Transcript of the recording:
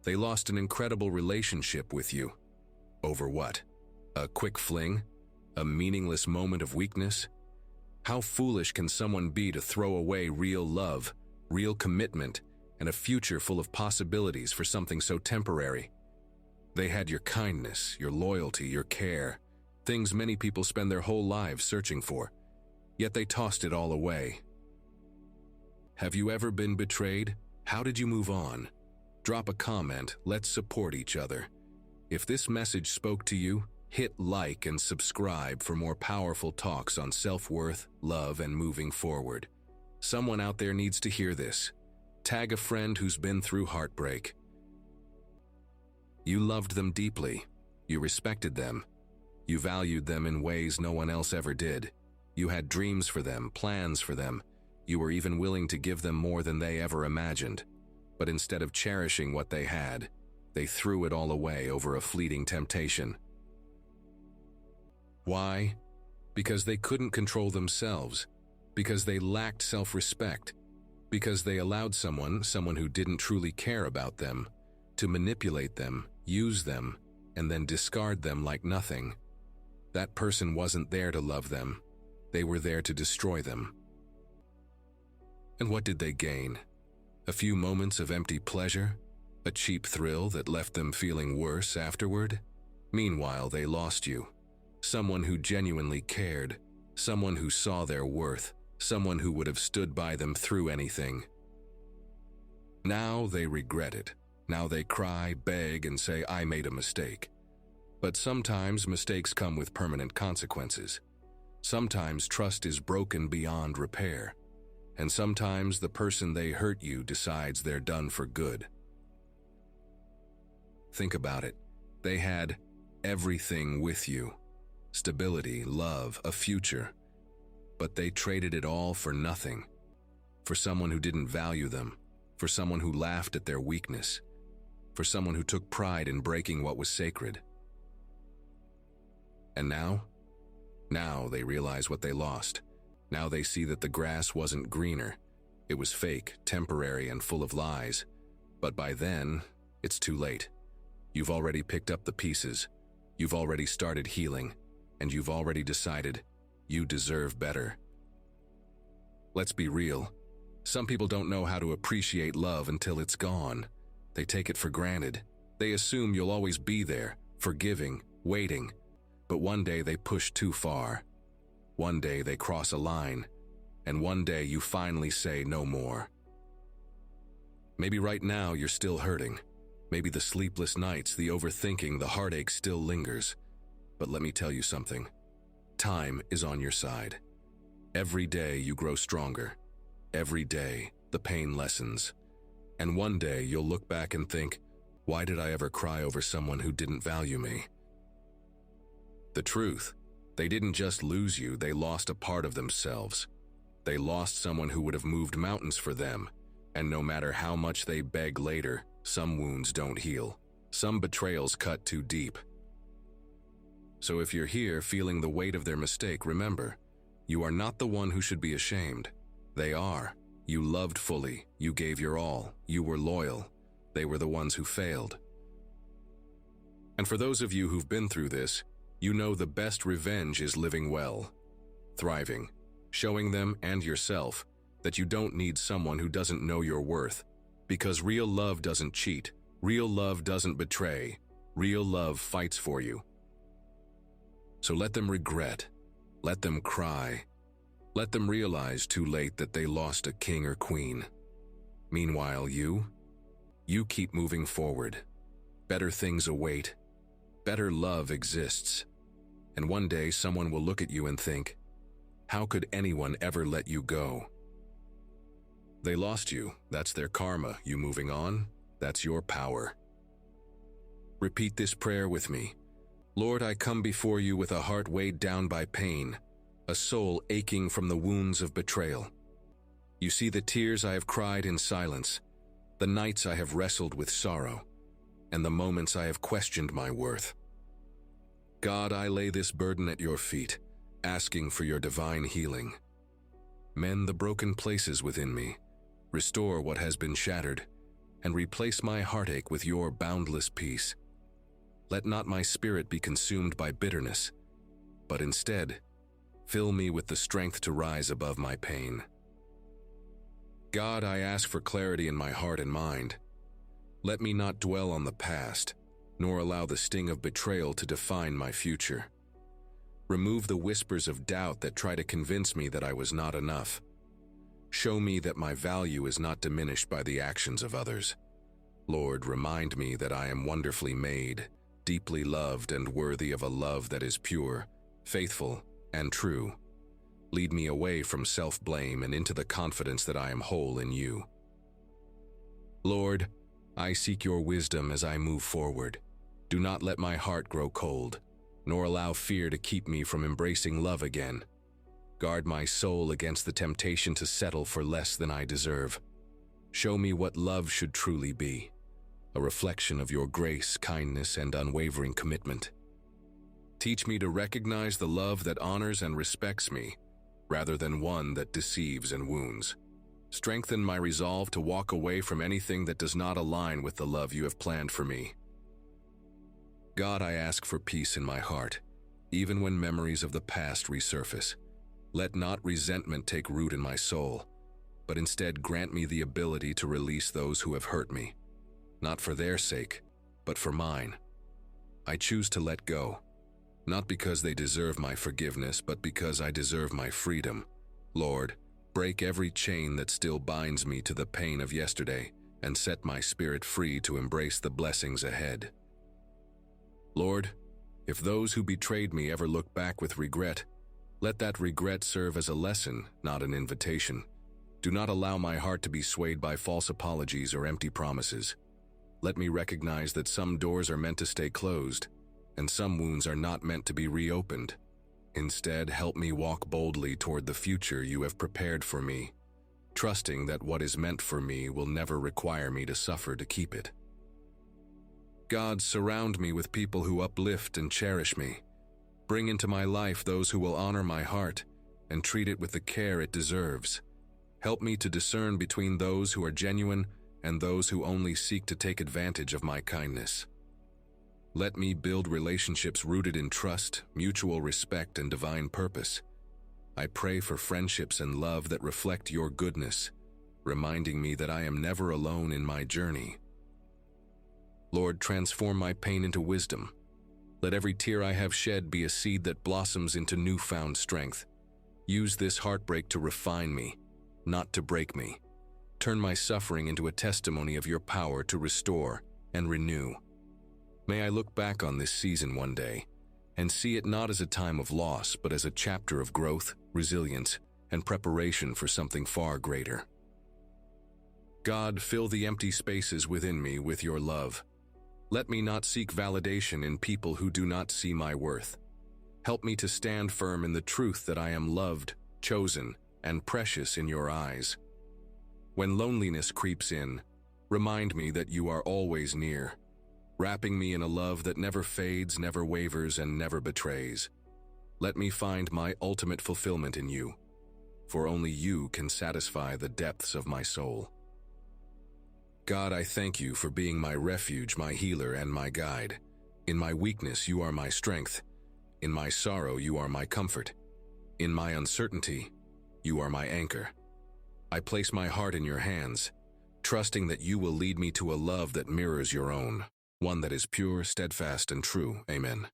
They lost an incredible relationship with you. Over what? A quick fling? A meaningless moment of weakness? How foolish can someone be to throw away real love, real commitment, and a future full of possibilities for something so temporary? They had your kindness, your loyalty, your care, things many people spend their whole lives searching for, yet they tossed it all away. Have you ever been betrayed? How did you move on? Drop a comment, let's support each other. If this message spoke to you, hit like and subscribe for more powerful talks on self-worth, love, and moving forward. Someone out there needs to hear this. Tag a friend who's been through heartbreak. You loved them deeply. You respected them. You valued them in ways no one else ever did. You had dreams for them, plans for them. You were even willing to give them more than they ever imagined. But instead of cherishing what they had, they threw it all away over a fleeting temptation. Why? Because they couldn't control themselves. Because they lacked self-respect. Because they allowed someone who didn't truly care about them, to manipulate them, use them, and then discard them like nothing. That person wasn't there to love them. They were there to destroy them. And what did they gain? A few moments of empty pleasure? A cheap thrill that left them feeling worse afterward? Meanwhile, they lost you. Someone who genuinely cared. Someone who saw their worth. Someone who would have stood by them through anything. Now they regret it. Now they cry, beg, and say, I made a mistake. But sometimes mistakes come with permanent consequences. Sometimes trust is broken beyond repair. And sometimes the person they hurt you decides they're done for good. Think about it. They had everything with you. Stability, love, a future. But they traded it all for nothing. For someone who didn't value them. For someone who laughed at their weakness. For someone who took pride in breaking what was sacred. And now? Now they realize what they lost. Now they see that the grass wasn't greener. It was fake, temporary, and full of lies. But by then, it's too late. You've already picked up the pieces. You've already started healing. And you've already decided you deserve better. Let's be real. Some people don't know how to appreciate love until it's gone. They take it for granted. They assume you'll always be there, forgiving, waiting. But one day they push too far. One day they cross a line, and one day you finally say no more. Maybe right now you're still hurting. Maybe the sleepless nights, the overthinking, the heartache still lingers. But let me tell you something. Time is on your side. Every day you grow stronger. Every day the pain lessens. And one day you'll look back and think, why did I ever cry over someone who didn't value me? The truth. They didn't just lose you, they lost a part of themselves. They lost someone who would have moved mountains for them, and no matter how much they beg later, some wounds don't heal. Some betrayals cut too deep. So if you're here feeling the weight of their mistake, remember, you are not the one who should be ashamed. They are. You loved fully, you gave your all, you were loyal. They were the ones who failed. And for those of you who've been through this, you know the best revenge is living well, thriving, showing them and yourself that you don't need someone who doesn't know your worth, because real love doesn't cheat, real love doesn't betray, real love fights for you. So let them regret, let them cry, let them realize too late that they lost a king or queen. Meanwhile, you keep moving forward. Better things await. Better love exists. And one day someone will look at you and think, how could anyone ever let you go? They lost you, that's their karma. You moving on, that's your power. Repeat this prayer with me. Lord, I come before you with a heart weighed down by pain, a soul aching from the wounds of betrayal. You see the tears I have cried in silence, the nights I have wrestled with sorrow, and the moments I have questioned my worth. God, I lay this burden at your feet, asking for your divine healing. Mend the broken places within me. Restore what has been shattered. and replace my heartache with your boundless peace. Let not my spirit be consumed by bitterness, but instead, fill me with the strength to rise above my pain. God, I ask for clarity in my heart and mind. Let me not dwell on the past, nor allow the sting of betrayal to define my future. Remove the whispers of doubt that try to convince me that I was not enough. Show me that my value is not diminished by the actions of others. Lord, remind me that I am wonderfully made, deeply loved, and worthy of a love that is pure, faithful, and true. Lead me away from self-blame and into the confidence that I am whole in you. Lord, I seek your wisdom as I move forward. Do not let my heart grow cold, nor allow fear to keep me from embracing love again. Guard my soul against the temptation to settle for less than I deserve. Show me what love should truly be, a reflection of your grace, kindness, and unwavering commitment. Teach me to recognize the love that honors and respects me, rather than one that deceives and wounds. Strengthen my resolve to walk away from anything that does not align with the love you have planned for me. God, I ask for peace in my heart, even when memories of the past resurface. Let not resentment take root in my soul, but instead grant me the ability to release those who have hurt me, not for their sake, but for mine. I choose to let go, not because they deserve my forgiveness, but because I deserve my freedom. Lord, break every chain that still binds me to the pain of yesterday and set my spirit free to embrace the blessings ahead. Lord, if those who betrayed me ever look back with regret, let that regret serve as a lesson, not an invitation. Do not allow my heart to be swayed by false apologies or empty promises. Let me recognize that some doors are meant to stay closed, and some wounds are not meant to be reopened. Instead, help me walk boldly toward the future you have prepared for me, trusting that what is meant for me will never require me to suffer to keep it. God, surround me with people who uplift and cherish me. Bring into my life those who will honor my heart and treat it with the care it deserves. Help me to discern between those who are genuine and those who only seek to take advantage of my kindness. Let me build relationships rooted in trust, mutual respect, and divine purpose. I pray for friendships and love that reflect your goodness, reminding me that I am never alone in my journey. Lord, transform my pain into wisdom. Let every tear I have shed be a seed that blossoms into newfound strength. Use this heartbreak to refine me, not to break me. Turn my suffering into a testimony of your power to restore and renew. May I look back on this season one day and see it not as a time of loss, but as a chapter of growth, resilience, and preparation for something far greater. God, fill the empty spaces within me with your love. Let me not seek validation in people who do not see my worth. Help me to stand firm in the truth that I am loved, chosen, and precious in your eyes. When loneliness creeps in, remind me that you are always near, wrapping me in a love that never fades, never wavers, and never betrays. Let me find my ultimate fulfillment in you, for only you can satisfy the depths of my soul. God, I thank you for being my refuge, my healer, and my guide. In my weakness, you are my strength. In my sorrow, you are my comfort. In my uncertainty, you are my anchor. I place my heart in your hands, trusting that you will lead me to a love that mirrors your own, one that is pure, steadfast, and true. Amen.